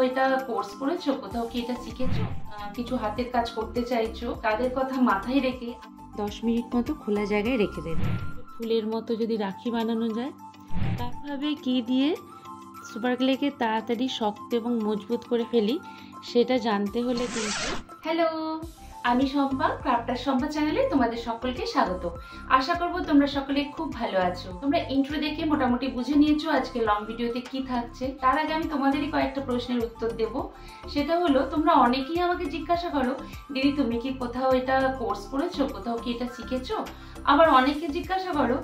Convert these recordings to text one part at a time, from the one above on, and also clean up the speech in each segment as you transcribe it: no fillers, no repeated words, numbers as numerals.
এটা কোর্স করেছো, কোথাও কি এটা শিখেছো, কিছু হাতের কাজ করতে চাইছো, তাদের কথা মাথায় রেখে 10 মিনিট মতো খোলা জায়গায় রেখে দেবে। ফুলের মতো যদি রাখি বানানো যায়, তারভাবে কি দিয়ে সুপার ক্লেকে তাড়াতাড়ি শক্ত এবং মজবুত করে ফেলি সেটা জানতে হলে কিন্তু হ্যালো, আমি শম্পা, ক্রাফটার শম্পা চ্যানেলে তোমাদের সকলকে স্বাগত। আশা করব তোমরা সকলে খুব ভালো আছো। তোমরা ইন্ট্রো দেখে মোটামুটি বুঝে নিয়েছো আজকে লং ভিডিওতে কি থাকছে। তার আগে আমি তোমাদেরই কয়েকটা প্রশ্নের উত্তর দেব। সেটা হলো, তোমরা অনেকেই আমাকে জিজ্ঞাসা করো, দিদি তুমি কি কোথাও এটা কোর্স করেছো, কোথাও কি এটা শিখেছো? আবার অনেকে জিজ্ঞাসা করো,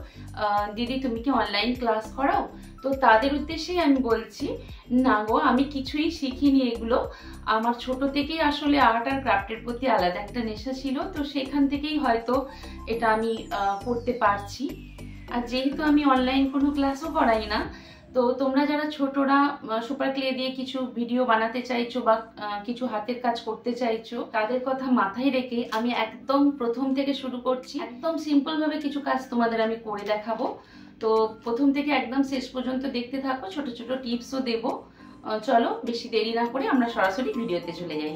দিদি তুমি কি অনলাইন ক্লাস করাও? তো তাদের উদ্দেশ্যেই আমি বলছি, না গো, আমি কিছুই শিখিনি এগুলো। আমার ছোট থেকেই আসলে আর্ট আর ক্রাফটের প্রতি আলাদা একটা নেশা ছিল, তো সেখান থেকেই হয়তো এটা আমি করতে পারছি। আর যেহেতু আমি অনলাইন কোনো ক্লাসও করাই না, তো তোমরা যারা ছোটরা সুপার ক্লে দিয়ে কিছু ভিডিও বানাতে চাইছো বা কিছু হাতের কাজ করতে চাইছো, তাদের কথা মাথায় রেখে আমি একদম প্রথম থেকে শুরু করছি। একদম সিম্পল ভাবে কিছু কাজ তোমাদের আমি করে দেখাবো। তো প্রথম থেকে একদম শেষ পর্যন্ত দেখতে থাকো, ছোট ছোট টিপসও দেবো। চলো বেশি দেরি না করে আমরা সরাসরি ভিডিওতে চলে যাই।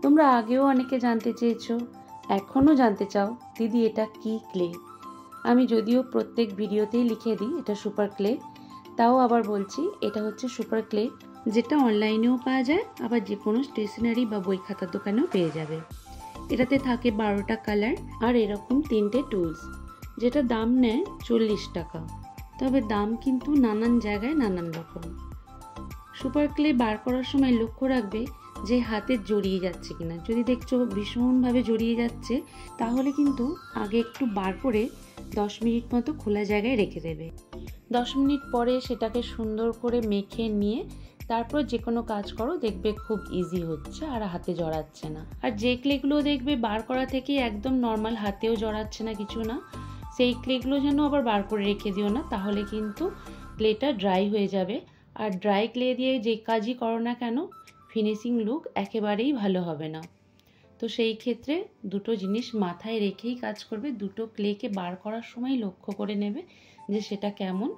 তোমরা আগেও অনেকে জানতে চেয়েছো, এখনও জানতে চাও দিদি এটা কি ক্লে। আমি যদিও প্রত্যেক ভিডিওতেই লিখে দিই এটা সুপার ক্লে, তাও আবার বলছি এটা হচ্ছে সুপার ক্লে, যেটা অনলাইনেও পাওয়া যায়, আবার যে কোনো স্টেশনারি বা বই খাতার দোকানেও পেয়ে যাবে। এটাতে থাকে 12টা কালার আর এরকম 3টে টুলস, যেটা দাম নেয় 40 টাকা। তবে দাম কিন্তু নানান জায়গায় নানান রকম। সুপার ক্লে বার করার সময় লক্ষ্য রাখবে যে হাতে জড়িয়ে যাচ্ছে কিনা। যদি দেখছো ভীষণভাবে জড়িয়ে যাচ্ছে, তাহলে কিন্তু আগে একটু বার করে 10 মিনিট মতো খোলা জায়গায় রেখে দেবে। 10 মিনিট পরে সেটাকে সুন্দর করে মেখে নিয়ে তারপর যে কোনো কাজ করো, দেখবে খুব ইজি হচ্ছে আর হাতে জড়াচ্ছে না। আর যে ক্লেগুলো দেখবে বার করা থেকে একদম নর্মাল, হাতেও জড়াচ্ছে না কিছু না, সেই ক্লেগুলো যেন আবার বার করে রেখে দিও না, তাহলে কিন্তু ক্লেটা ড্রাই হয়ে যাবে। আর ড্রাই ক্লে দিয়ে যে কাজই করো না কেন, ফিনিশিং লুক একেবারেই ভালো হবে না। তো সেই ক্ষেত্রে দুটো জিনিস মাথায় রেখেই কাজ করবে। দুটো ক্লেকে বার করার সময় লক্ষ্য করে নেবে যে সেটা কেমন,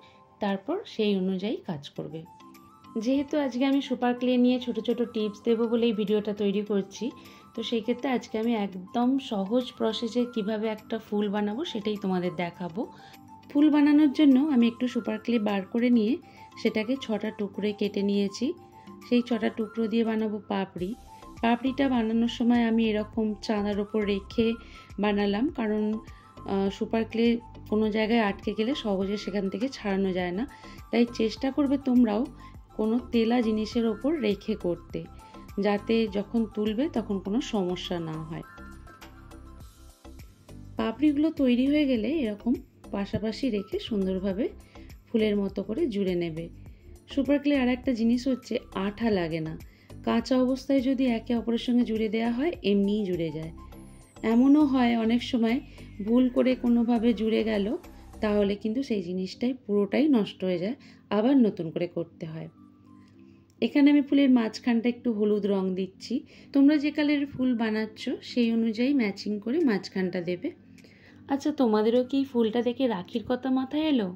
তারপর সেই অনুযায়ী কাজ করবে। যেহেতু আজকে আমি সুপার ক্লে নিয়ে ছোট ছোট টিপস দেবো বলেই ভিডিওটা তৈরি করছি, তো সেই ক্ষেত্রে আজকে আমি একদম সহজ প্রসেসে কিভাবে একটা ফুল বানাবো সেটাই তোমাদের দেখাবো। ফুল বানানোর জন্য আমি একটু সুপার ক্লে বার করে নিয়ে সেটাকে 6টা টুকরোয় কেটে নিয়েছি। সেই 6টা টুকরো দিয়ে বানাবো পাপড়ি। পাপড়িটা বানানোর সময় আমি এরকম চাঁদার ওপর রেখে বানালাম, কারণ সুপার ক্লে কোনো জায়গায় আটকে গেলে সহজে সেখান থেকে ছাড়ানো যায় না। তাই চেষ্টা করবে তোমরাও কোনো তেলা জিনিসের ওপর রেখে করতে, যাতে যখন তুলবে তখন কোনো সমস্যা না হয়। পাপড়িগুলো তৈরি হয়ে গেলে এরকম পাশাপাশি রেখে সুন্দরভাবে ফুলের মতো করে জুড়ে নেবে। সুপার ক্লে আর একটা জিনিস হচ্ছে, আঠা লাগে না। কাঁচা অবস্থায় যদি একে অপরের সঙ্গে জুড়ে দেওয়া হয়, এমনিই জুড়ে যায়। এমনও হয় অনেক সময় ভুল করে কোনোভাবে জুড়ে গেল, তাহলে কিন্তু সেই জিনিসটাই পুরোটাই নষ্ট হয়ে যায়, আবার নতুন করে করতে হয়। এখানে আমি ফুলের মাঝখানটা একটু হলুদ রং দিচ্ছি। তোমরা যে কালারের ফুল বানাচ্ছ সেই অনুযায়ী ম্যাচিং করে মাঝখানটা দেবে। আচ্ছা, তোমাদেরও কি ফুলটা দেখে রাখির কথা মাথায় এলো?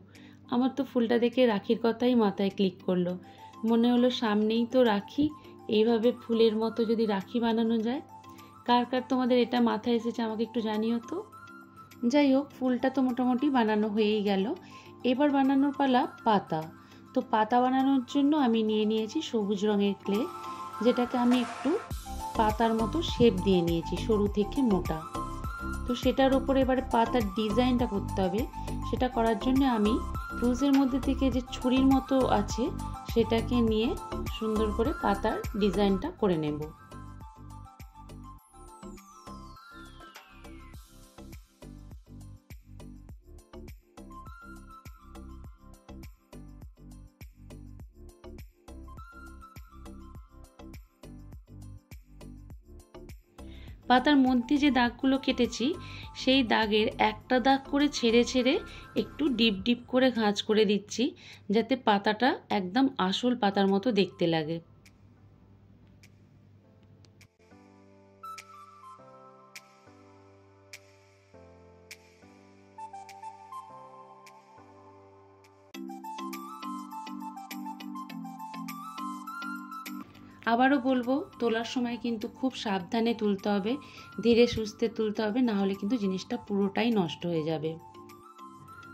আমার তো ফুলটা দেখে রাখির কথাই মাথায় ক্লিক করলো। মনে হলো সামনেই তো রাখি, এইভাবে ফুলের মতো যদি রাখি বানানো যায়। কার কার তোমাদের এটা মাথায় এসেছে আমাকে একটু জানিও তো। যাই হোক, ফুলটা তো মোটামুটি বানানো হয়েই গেল। এবার বানানোর পালা পাতা। তো পাতা বানানোর জন্য আমি নিয়ে নিয়েছি সবুজ রঙের ক্লে, যেটাকে আমি একটু পাতার মতো শেপ দিয়ে নিয়েছি, সরু থেকে মোটা। তো সেটার ওপরে এবারে পাতার ডিজাইনটা করতে হবে। সেটা করার জন্য আমি টুলসের মধ্যে থেকে যে ছুরির মতো আছে সেটাকে নিয়ে সুন্দর করে পাতার ডিজাইনটা করে নেব। পাতার মধ্যে যে দাগগুলো কেটেছি সেই দাগের একটা দাগ করে ছেড়ে ছেড়ে একটু ডিপ ডিপ করে ভাঁজ করে দিচ্ছি, যাতে পাতাটা একদম আসল পাতার মতো দেখতে লাগে। আবারও বলবো, তোলার সময় কিন্তু খুব সাবধানে তুলতে হবে, ধীরে সুস্থে তুলতে হবে, না হলে কিন্তু জিনিসটা পুরোটাই নষ্ট হয়ে যাবে।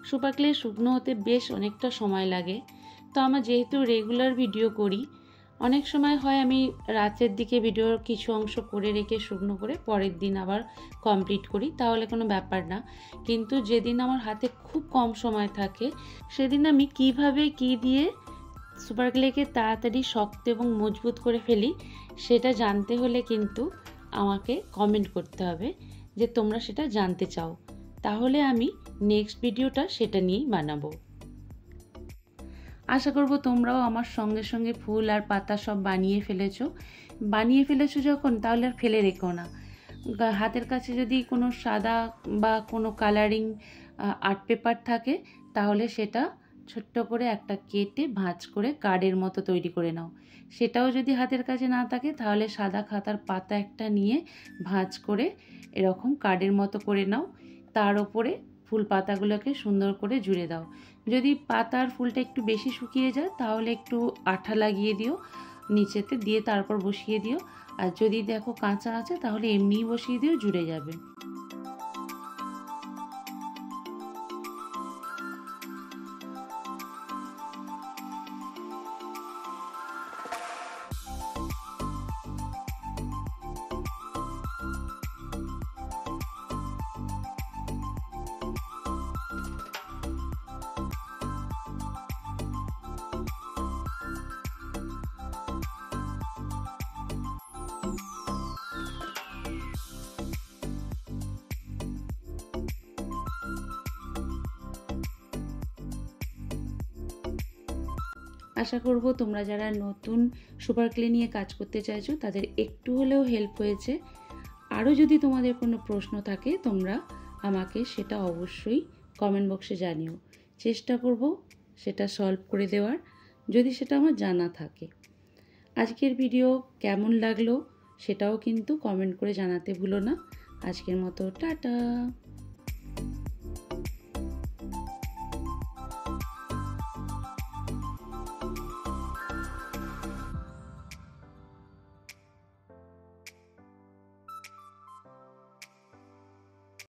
সুপার ক্লে শুকনো হতে বেশ অনেকটা সময় লাগে। তো আমার যেহেতু রেগুলার ভিডিও করি, অনেক সময় হয় আমি রাতের দিকে ভিডিওর কিছু অংশ করে রেখে শুকনো করে পরের দিন আবার কমপ্লিট করি, তাহলে কোনো ব্যাপার না। কিন্তু যেদিন আমার হাতে খুব কম সময় থাকে, সেদিন আমি কিভাবে কি দিয়ে সুপার ক্লেকে তাড়াতাড়ি শক্ত এবং মজবুত করে ফেলি, সেটা জানতে হলে কিন্তু আমাকে কমেন্ট করতে হবে যে তোমরা সেটা জানতে চাও, তাহলে আমি নেক্সট ভিডিওটা সেটা নিয়েই বানাবো। আশা করব তোমরাও আমার সঙ্গে সঙ্গে ফুল আর পাতা সব বানিয়ে ফেলেছো যখন, তাহলে আর ফেলে রেখো না। হাতের কাছে যদি কোনো সাদা বা কোনো কালারিং আর্ট পেপার থাকে, তাহলে সেটা ছোট্ট করে একটা কেটে ভাঁজ করে কার্ডের মতো তৈরি করে নাও। সেটাও যদি হাতের কাছে না থাকে, তাহলে সাদা খাতার পাতা একটা নিয়ে ভাঁজ করে এরকম কার্ডের মতো করে নাও। তার ওপরে ফুল পাতাগুলোকে সুন্দর করে জুড়ে দাও। যদি পাতার ফুলটা একটু বেশি শুকিয়ে যায়, তাহলে একটু আঠা লাগিয়ে দিও নিচেতে, দিয়ে তারপর বসিয়ে দিও। আর যদি দেখো কাঁচা আছে, তাহলে এমনিই বসিয়ে দিও, জুড়ে যাবে। আশা করব তোমরা যারা নতুন সুপার ক্লে নিয়ে কাজ করতে চাইছো, তাদের একটু হলেও হেল্প হয়েছে। আরও যদি তোমাদের কোনো প্রশ্ন থাকে, তোমরা আমাকে সেটা অবশ্যই কমেন্ট বক্সে জানিও। চেষ্টা করব সেটা সলভ করে দেওয়ার, যদি সেটা আমার জানা থাকে। আজকের ভিডিও কেমন লাগলো সেটাও কিন্তু কমেন্ট করে জানাতে ভুলো না। আজকের মতো টাটা।